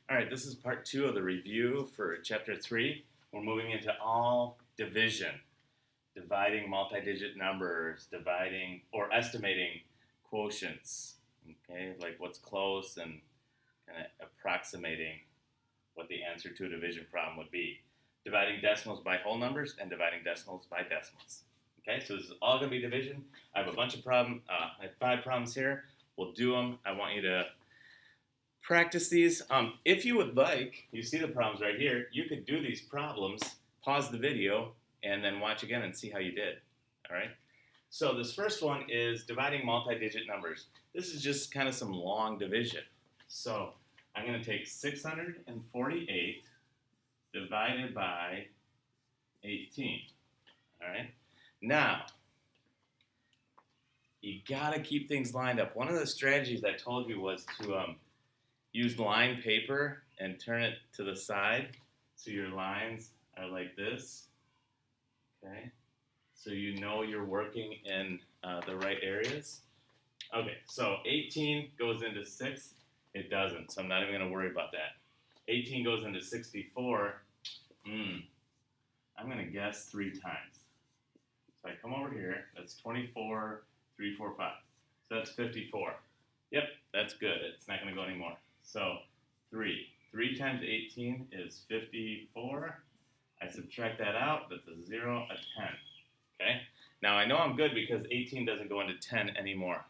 All right, this is part 2 of the review for chapter 3. We're moving into all division, dividing multi-digit numbers, dividing or estimating quotients, okay, like what's close and kind of approximating what the answer to a division problem would be. Dividing decimals by whole numbers and dividing decimals by decimals. Okay, so this is all going to be division. I have a bunch of I have 5 problems here. We'll do them. I want you to practice these. If you would like, you see the problems right here, you could do these problems, pause the video, and then watch again and see how you did. All right? So this first one is dividing multi-digit numbers. This is just kind of some long division. So I'm going to take 648 divided by 18. All right? Now, you got to keep things lined up. One of the strategies I told you was to use lined paper and turn it to the side so your lines are like this, okay? So you know you're working in the right areas. Okay, so 18 goes into 6. It doesn't, so I'm not even going to worry about that. 18 goes into 64. I'm going to guess 3 times. So I come over here. That's 24, 3, 4, 5. So that's 54. Yep, that's good. It's not going to go anymore. So 3. 3 times 18 is 54. I subtract that out. That's a 0, a 10. Okay? Now I know I'm good because 18 doesn't go into 10 anymore.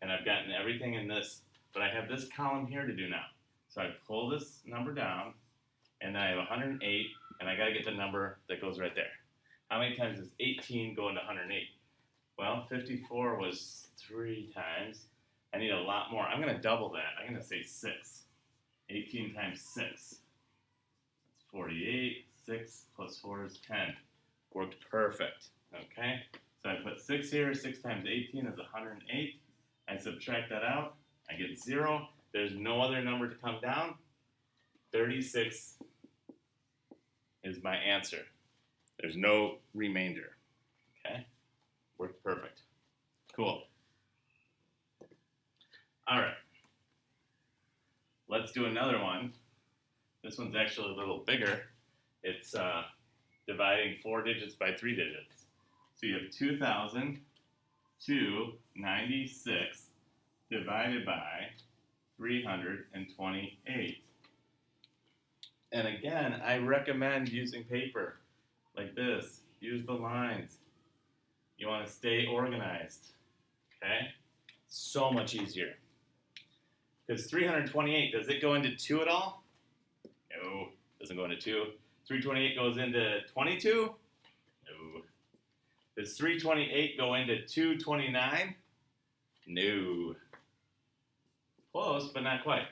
And I've gotten everything in this, but I have this column here to do now. So I pull this number down, and then I have 108, and I got to get the number that goes right there. How many times does 18 go into 108? Well, 54 was 3 times. I need a lot more. I'm going to double that. I'm going to say 6. 18 times 6. That's 48. 6 plus 4 is 10. Worked perfect. Okay? So I put 6 here. 6 times 18 is 108. I subtract that out. I get 0. There's no other number to come down. 36 is my answer. There's no remainder. Okay? Worked perfect. Cool. All right, let's do another one. This one's actually a little bigger. It's dividing 4 digits by 3 digits. So you have 2,296 divided by 328. And again, I recommend using paper like this. Use the lines. You want to stay organized, okay? So much easier. Because 328, does it go into 2 at all? No, doesn't go into 2. 328 goes into 22? No. Does 328 go into 229? No. Close, but not quite.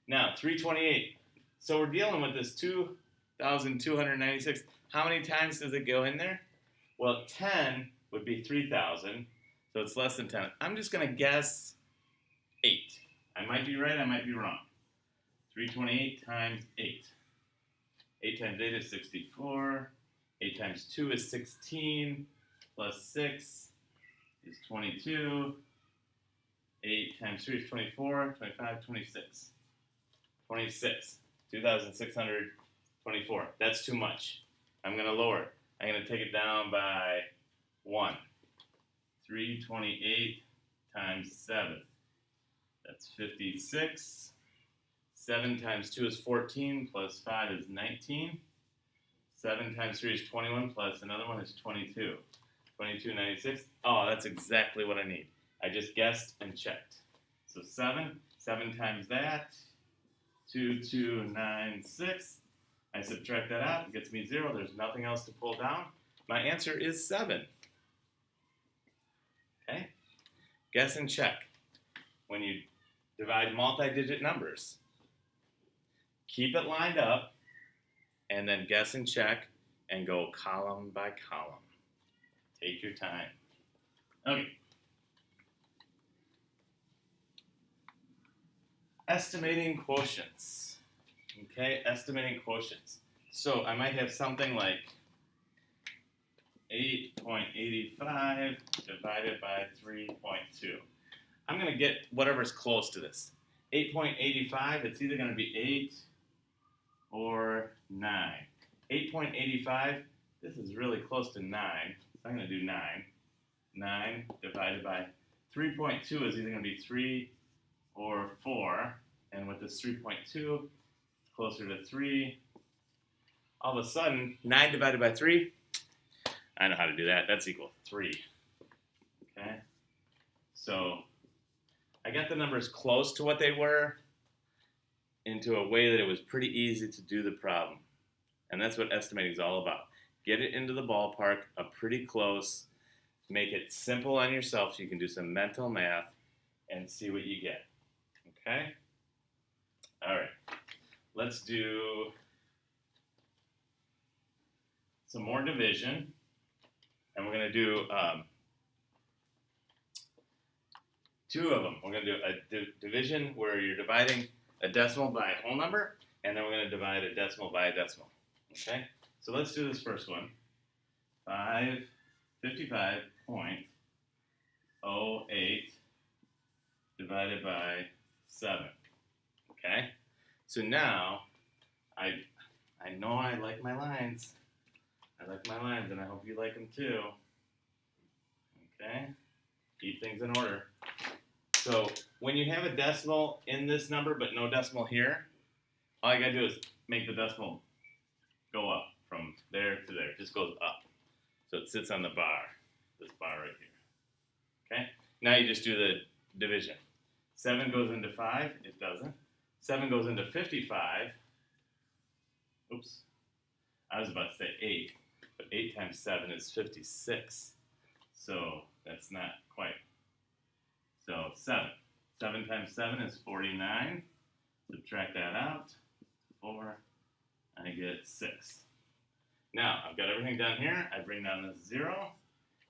Now, 328. So we're dealing with this 2,296. How many times does it go in there? Well, 10 would be 3,000, so it's less than 10. I'm just going to guess 8. I might be right, I might be wrong. 328 times 8. 8 times 8 is 64. 8 times 2 is 16. Plus 6 is 22. 8 times 3 is 24. 25, 26. 26. 2,624. That's too much. I'm going to lower it. I'm going to take it down by 1. 328 times 7. That's 56. 7 times 2 is 14, plus 5 is 19. 7 times 3 is 21, plus another one is 22. 2296. Oh, that's exactly what I need. I just guessed and checked. So 7 times that, 2296. I subtract that out, it gets me 0. There's nothing else to pull down. My answer is 7. Okay? Guess and check. When you divide multi-digit numbers, keep it lined up, and then guess and check, and go column by column. Take your time. Okay. Estimating quotients. Okay, estimating quotients. So I might have something like 8.85 divided by 3.2. I'm going to get whatever's close to this. 8.85, it's either going to be 8 or 9. 8.85, this is really close to 9, so I'm going to do 9. 9 divided by 3.2 is either going to be 3 or 4, and with this 3.2, closer to 3. All of a sudden, 9 divided by 3, I know how to do that. That's equal to 3. Okay? So I got the numbers close to what they were into a way that it was pretty easy to do the problem. And that's what estimating is all about. Get it into the ballpark, pretty close, make it simple on yourself so you can do some mental math and see what you get. Okay? All right. Let's do some more division. And we're going to do 2 of them. We're going to do a division where you're dividing a decimal by a whole number, and then we're going to divide a decimal by a decimal. Okay? So let's do this first one. 55.08 divided by 7. Okay? So now, I know I like my lines. I like my lines, and I hope you like them too. Okay? Keep things in order. So when you have a decimal in this number but no decimal here, all you gotta do is make the decimal go up from there to there. It just goes up. So it sits on the bar, this bar right here. Okay? Now you just do the division. 7 goes into 5, it doesn't. 7 goes into 55. Oops. I was about to say 8, but 8 times 7 is 56. So that's not quite. So 7. 7 times 7 is 49. Subtract that out. 4. I get 6. Now, I've got everything down here. I bring down this 0.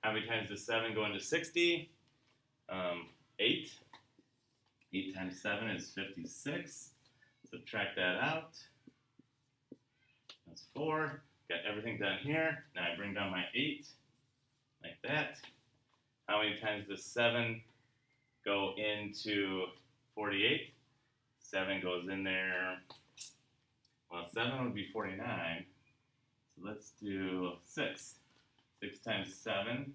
How many times does 7 go into 60? 8. 8 times 7 is 56. Subtract that out. That's 4. Got everything down here. Now I bring down my 8. Like that. How many times does 7 go into 48? 7 goes in there. Well, 7 would be 49. So let's do 6. 6 times 7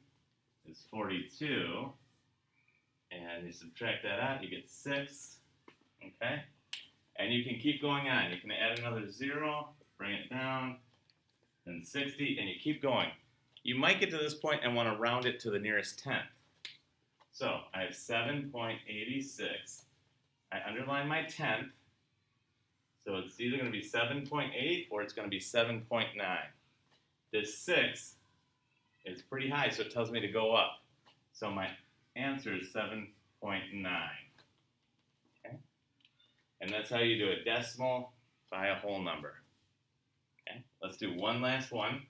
is 42. And you subtract that out, you get 6. Okay? And you can keep going on. You can add another 0, bring it down, then 60, and you keep going. You might get to this point and want to round it to the nearest tenth. So I have 7.86. I underline my tenth. So it's either going to be 7.8 or it's going to be 7.9. This 6 is pretty high, so it tells me to go up. So my answer is 7.9. Okay? And that's how you do a decimal by a whole number. Okay? Let's do one last one.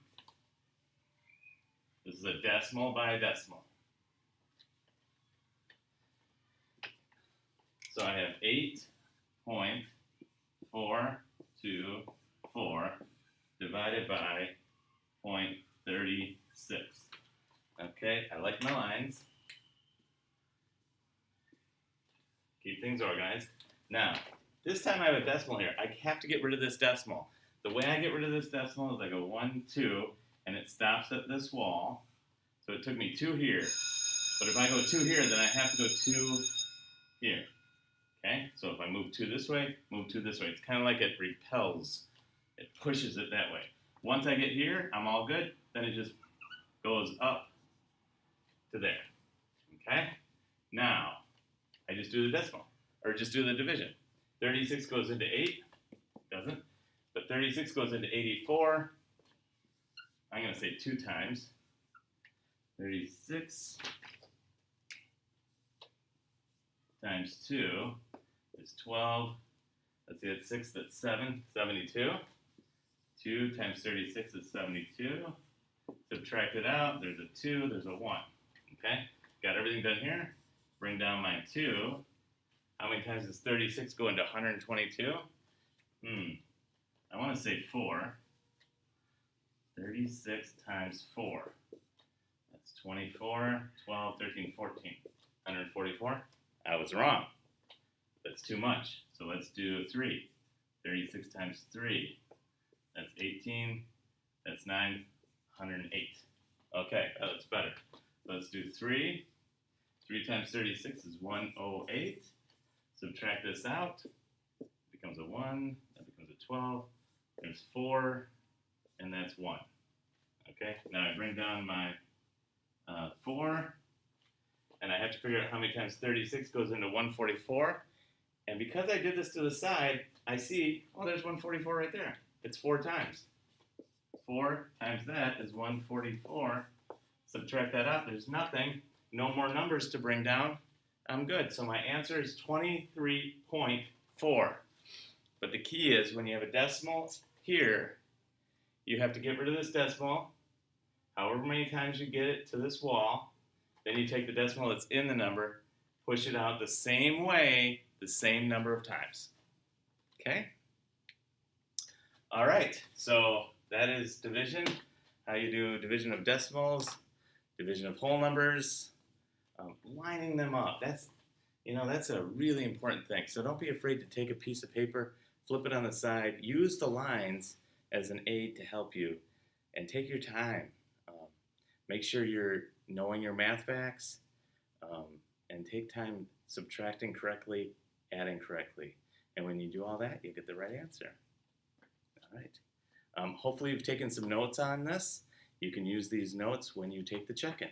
This is a decimal by a decimal. So I have 8.424 divided by 0.36. Okay, I like my lines. Keep things organized. Now, this time I have a decimal here. I have to get rid of this decimal. The way I get rid of this decimal is I go 1, 2, and it stops at this wall. So it took me 2 here. But if I go 2 here, then I have to go 2 here. Okay? So if I move 2 this way, move 2 this way. It's kind of like it repels. It pushes it that way. Once I get here, I'm all good. Then it just goes up to there. Okay? Now, I just do the decimal, or just do the division. 36 goes into 8. Doesn't. But 36 goes into 84. I'm going to say 2 times. 36 times 2 is 12. Let's see, that's 6, that's 7, 72. 2 times 36 is 72. Subtract it out, there's a 2, there's a 1. Okay, got everything done here. Bring down my 2. How many times does 36 go into 122? I want to say 4. 36 times 4. That's 24, 12, 13, 14. 144? I was wrong. That's too much. So let's do 3. 36 times 3. That's 18. That's 908. Okay, that's better. Let's do 3. 3 times 36 is 108. Subtract this out. It becomes a 1. That becomes a 12. There's 4. And that's 1. Okay, now I bring down my 4. And I have to figure out how many times 36 goes into 144. And because I did this to the side, I see, oh, there's 144 right there. It's 4 times. 4 times that is 144. Subtract that out, there's nothing. No more numbers to bring down. I'm good. So my answer is 23.4. But the key is when you have a decimal here, you have to get rid of this decimal, however many times you get it to this wall. Then you take the decimal that's in the number, push it out the same way, the same number of times. Okay? All right, so that is division, how you do division of decimals, division of whole numbers, lining them up. That's a really important thing. So don't be afraid to take a piece of paper, flip it on the side, use the lines as an aid to help you, and take your time. Make sure you're knowing your math facts, and take time subtracting correctly, adding correctly. And when you do all that, you get the right answer. All right. Hopefully you've taken some notes on this. You can use these notes when you take the check-in.